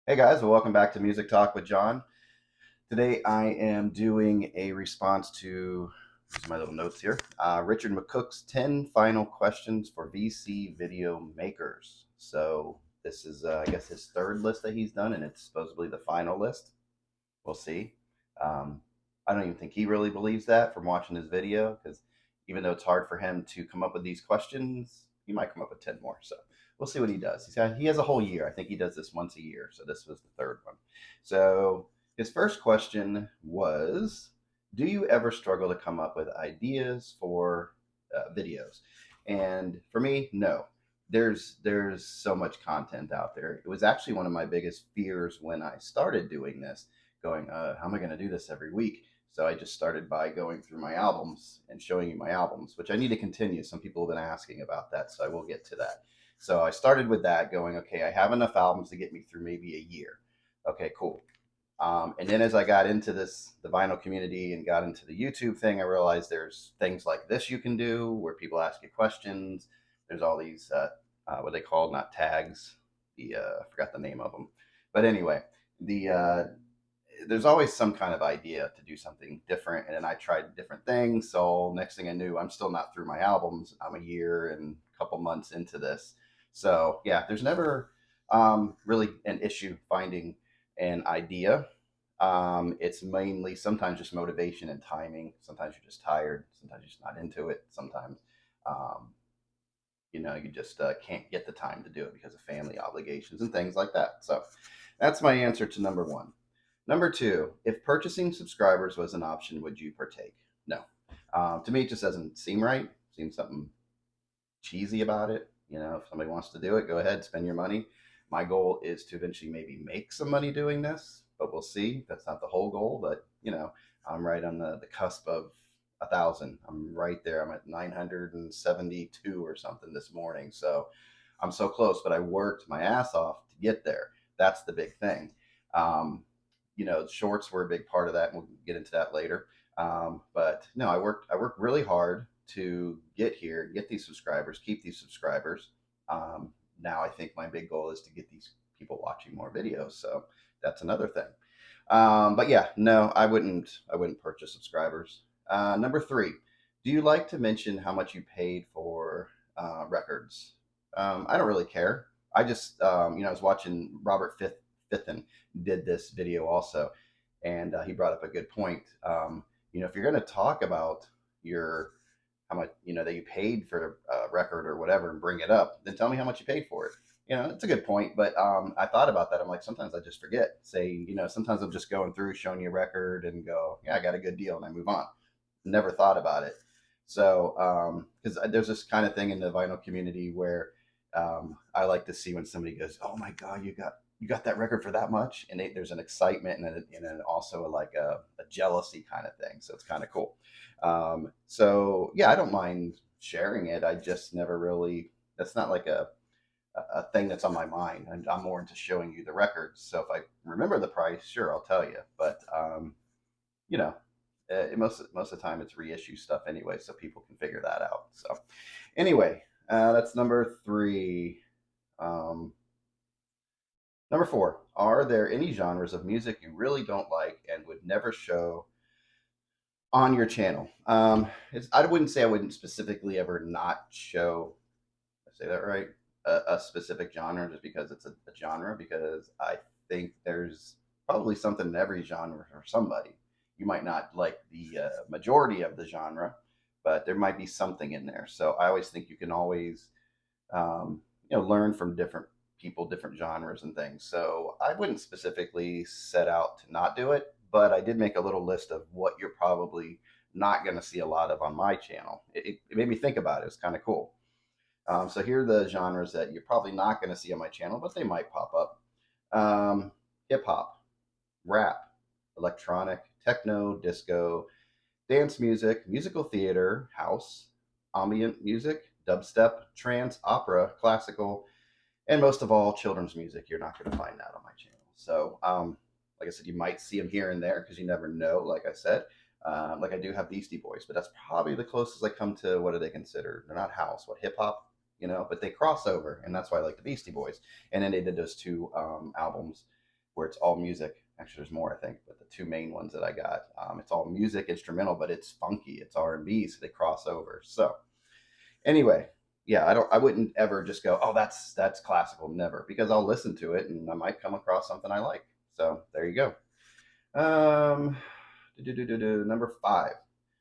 Hey guys, well, welcome back to Music Talk with John. Today I am doing a response to my little notes here. Richard McCook's 10 final questions for VC video makers. So this is, I guess, his third list that he's done, and it's supposedly the final list. We'll see. Um, I don't even think he really believes that from watching his video, because even though it's hard for him to come up with these questions, he might come up with 10 more. So we'll see what he does. He has a whole year. I think he does this once a year. So this was the third one. So his first question was, do you ever struggle to come up with ideas for videos? And for me, no. There's so much content out there. It was actually one of my biggest fears when I started doing this, going, how am I going to do this every week? So I just started by going through my albums and showing you my albums, which I need to continue. Some people have been asking about that, so I will get to that. So I started with that, going, okay, I have enough albums to get me through maybe a year. Okay, cool. And then as I got into the vinyl community and got into the YouTube thing, I realized there's things like this you can do where people ask you questions. There's all these, what they call, not tags, I forgot the name of them. But anyway, the there's always some kind of idea to do something different. And then I tried different things. So next thing I knew, I'm still not through my albums. I'm a year and a couple months into this. So yeah, there's never really an issue finding an idea. It's mainly sometimes just motivation and timing. Sometimes you're just tired. Sometimes you're just not into it. Sometimes, um, you just can't get the time to do it because of family obligations and things like that. So that's my answer to number one. Number two, if purchasing subscribers was an option, would you partake? No. To me, it just doesn't seem right. Seems something cheesy about it. If somebody wants to do it, go ahead, spend your money. My goal is to eventually maybe make some money doing this, but we'll see. That's not the whole goal, but I'm right on the cusp of 1,000. I'm right there. I'm at 972 or something this morning. So I'm so close, but I worked my ass off to get there. That's the big thing. Um, shorts were a big part of that, and we'll get into that later. But no, I worked really hard to get here, get these subscribers, keep these subscribers. Now I think my big goal is to get these people watching more videos. So that's another thing. But yeah, no, I wouldn't purchase subscribers. Number three, do you like to mention how much you paid for records? I don't really care. I just, I was watching Robert Fithen did this video also, and he brought up a good point. If you're going to talk about your how much that you paid for a record or whatever and bring it up, then tell me how much you paid for it. It's a good point, but I thought about that. I'm like, sometimes I just forget. Say, sometimes I'm just going through, showing you a record, and go, yeah, I got a good deal, and I move on. Never thought about it. So, because there's this kind of thing in the vinyl community where I like to see when somebody goes, "Oh my God, you got that record for that much," and there's an excitement and also like a jealousy kind of thing. So it's kind of cool. So yeah, I don't mind sharing it. I just never really. That's not like a thing that's on my mind. I'm more into showing you the records. So if I remember the price, sure, I'll tell you. But you know, most of the time it's reissue stuff anyway, so people can figure that out. So anyway, that's number three. Um, Number four, are there any genres of music you really don't like and would never show on your channel? I wouldn't say I wouldn't specifically ever not show, I say that right, a specific genre just because it's a genre, because I think there's probably something in every genre for somebody. You might not like the majority of the genre, but there might be something in there. So I always think you can always learn from different people, different genres and things. So I wouldn't specifically set out to not do it, but I did make a little list of what you're probably not going to see a lot of on my channel. It made me think about it. It's kind of cool. So here are the genres that you're probably not going to see on my channel, but they might pop up. Hip hop, rap, electronic, techno, disco, dance music, musical theater, house, ambient music, dubstep, trance, opera, classical, and most of all, children's music. You're not going to find that on my channel. So, like I said, you might see them here and there because you never know. Like I said, like I do have Beastie Boys, but that's probably the closest I come to what do they consider? They're not house, what hip hop, but they cross over, and that's why I like the Beastie Boys. And then they did those two albums. where it's all music. Actually, there's more, I think, but the two main ones that I got, it's all music, instrumental, but it's funky. It's R&B, so they cross over. So anyway, yeah, I wouldn't ever just go, oh, that's classical, never, because I'll listen to it and I might come across something I like. So there you go. Um, Number 5.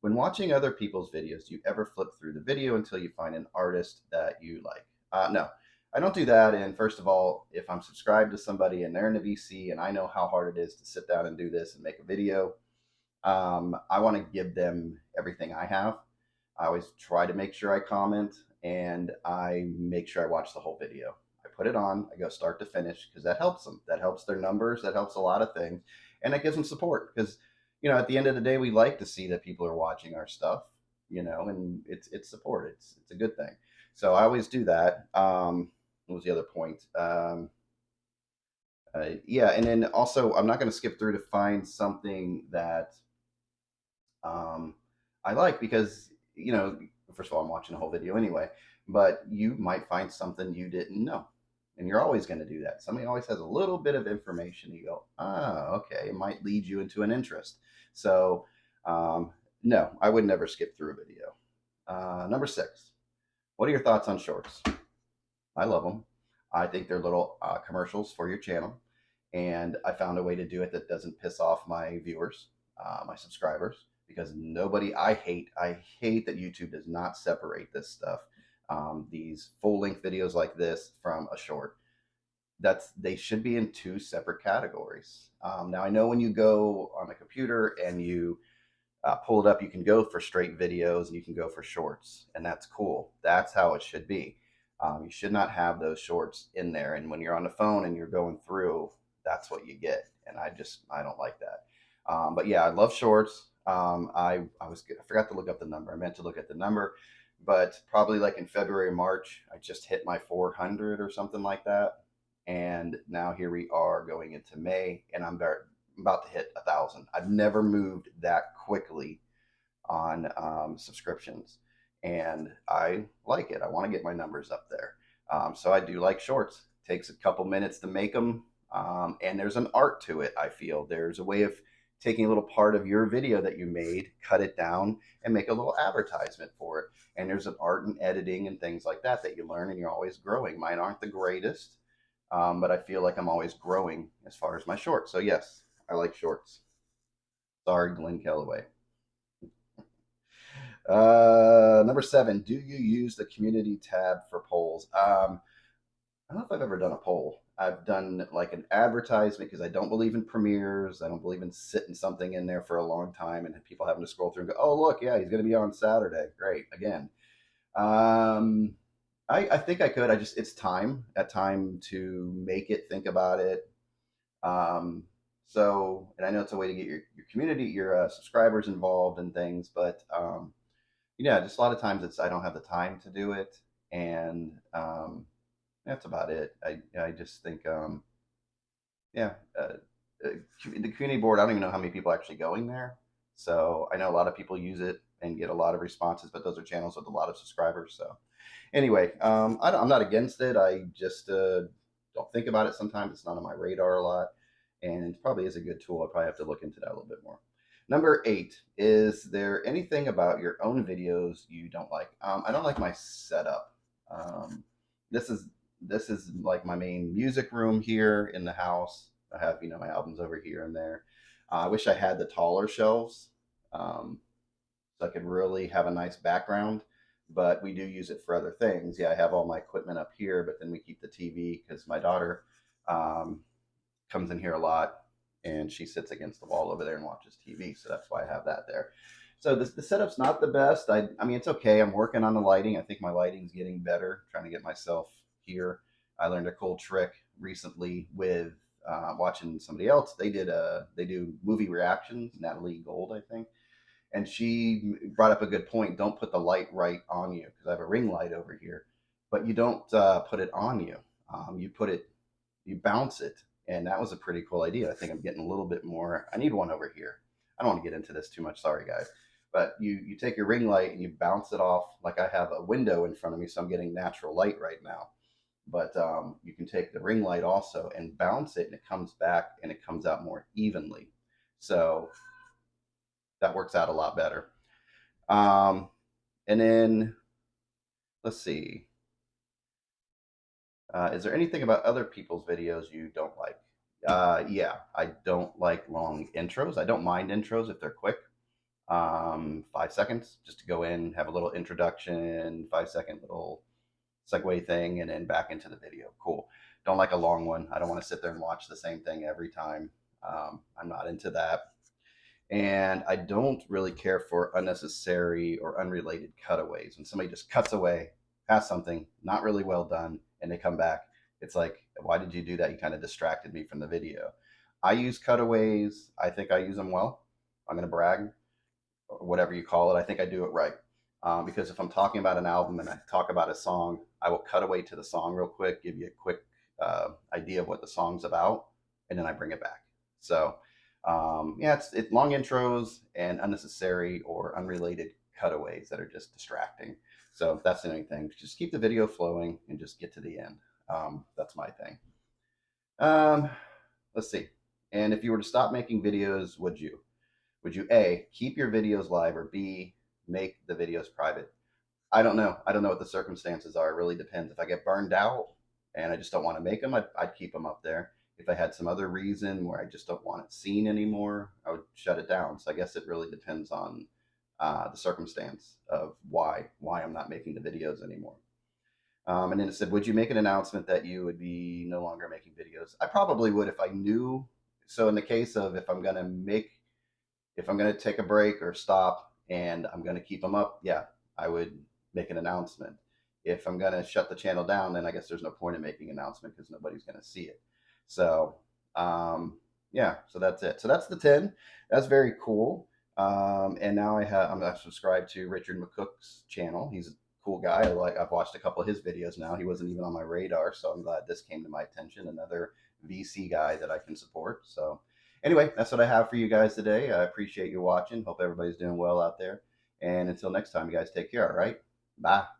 When watching other people's videos, do you ever flip through the video until you find an artist that you like? No, I don't do that. And first of all, if I'm subscribed to somebody and they're in the VC and I know how hard it is to sit down and do this and make a video, I want to give them everything I have. I always try to make sure I comment and I make sure I watch the whole video. I put it on, I go start to finish because that helps them. That helps their numbers. That helps a lot of things. And that gives them support because, at the end of the day, we like to see that people are watching our stuff, and it's support. It's a good thing. So I always do that. What was the other point? Yeah, and then also I'm not going to skip through to find something that I like because, first of all, I'm watching the whole video anyway, but you might find something you didn't know. And you're always going to do that. Somebody always has a little bit of information. You go, okay, it might lead you into an interest. So, no, I would never skip through a video. Number 6, what are your thoughts on shorts? I love them. I think they're little commercials for your channel. And I found a way to do it that doesn't piss off my viewers, my subscribers, because I hate that YouTube does not separate this stuff. These full length videos like this from a short. They should be in 2 separate categories. Now I know when you go on a computer and you pull it up, you can go for straight videos and you can go for shorts, and that's cool. That's how it should be. You should not have those shorts in there. And when you're on the phone and you're going through, that's what you get. And I don't like that. But yeah, I love shorts. I forgot to look up the number. I meant to look at the number, but probably like in February, March, I just hit my 400 or something like that. And now here we are going into May, and I'm about to hit 1,000. I've never moved that quickly on subscriptions, and I like it. I want to get my numbers up there. So I do like shorts. It takes a couple minutes to make them, and there's an art to it. I feel there's a way of taking a little part of your video that you made, cut it down, and make a little advertisement for it. And there's an art in editing and things like that you learn, and you're always growing. Mine aren't the greatest, but I feel like I'm always growing as far as my shorts. So yes, I like shorts. Sorry, Glenn Kellaway. Number 7, do you use the community tab for polls? I don't know if I've ever done a poll. I've done like an advertisement because I don't believe in premieres. I don't believe in sitting something in there for a long time and people having to scroll through and go, oh, look, yeah, he's going to be on Saturday. Great. Again. I think I could. It's time to make it, think about it. And I know it's a way to get your community, your subscribers involved and things, but yeah, just a lot of times I don't have the time to do it, and that's about it. I just think yeah, the community board. I don't even know how many people are actually going there. So I know a lot of people use it and get a lot of responses, but those are channels with a lot of subscribers. So anyway, I'm not against it. I just don't think about it sometimes. It's not on my radar a lot, and it probably is a good tool. I probably have to look into that a little bit more. Number 8, is there anything about your own videos you don't like? I don't like my setup. This is like my main music room here in the house. I have, my albums over here and there. I wish I had the taller shelves, so I could really have a nice background, but we do use it for other things. Yeah, I have all my equipment up here, but then we keep the TV because my daughter comes in here a lot, and she sits against the wall over there and watches TV. So that's why I have that there. So the setup's not the best. I mean, it's okay. I'm working on the lighting. I think my lighting's getting better, trying to get myself here. I learned a cool trick recently with watching somebody else. They do movie reactions, Natalie Gold, I think. And she brought up a good point. Don't put the light right on you, because I have a ring light over here, but you don't put it on you. You bounce it. And that was a pretty cool idea. I think I'm getting a little bit more. I need one over here. I don't want to get into this too much. Sorry, guys. But you take your ring light and you bounce it off. Like I have a window in front of me, so I'm getting natural light right now. but you can take the ring light also and bounce it, and it comes back and it comes out more evenly. So that works out a lot better. And then let's see. Is there anything about other people's videos you don't like? Yeah, I don't like long intros. I don't mind intros if they're quick. 5 seconds just to go in, have a little introduction, 5 second little segue thing, and then back into the video. Cool. Don't like a long one. I don't want to sit there and watch the same thing every time. I'm not into that. And I don't really care for unnecessary or unrelated cutaways. When somebody just cuts away past something not really well done and they come back, it's like, why did you do that? You kind of distracted me from the video. I use cutaways. I think I use them well. I'm going to brag, or whatever you call it. I think I do it right. Because if I'm talking about an album and I talk about a song, I will cut away to the song real quick, give you a quick idea of what the song's about, and then I bring it back. So, yeah, it's long intros and unnecessary or unrelated cutaways that are just distracting. So that's the only thing. Just keep the video flowing and just get to the end. That's my thing. Um, let's see. And if you were to stop making videos, would you? Would you A, keep your videos live, or B, make the videos private? I don't know. I don't know what the circumstances are. It really depends. If I get burned out and I just don't want to make them, I'd keep them up there. If I had some other reason where I just don't want it seen anymore, I would shut it down. So I guess it really depends on the circumstance of why I'm not making the videos anymore. And then it said, would you make an announcement that you would be no longer making videos? I probably would if I knew. So in the case of if I'm going to take a break or stop and I'm going to keep them up, yeah, I would make an announcement. If I'm going to shut the channel down, then I guess there's no point in making an announcement because nobody's going to see it. So, yeah, so that's it. So that's the 10. That's very cool. And now I'm subscribed to Richard McCook's channel. He's a cool guy. I've watched a couple of his videos now. He wasn't even on my radar, so I'm glad this came to my attention. Another VC guy that I can support. So anyway, that's what I have for you guys today. I appreciate you watching. Hope everybody's doing well out there. And until next time, you guys take care. All right. Bye.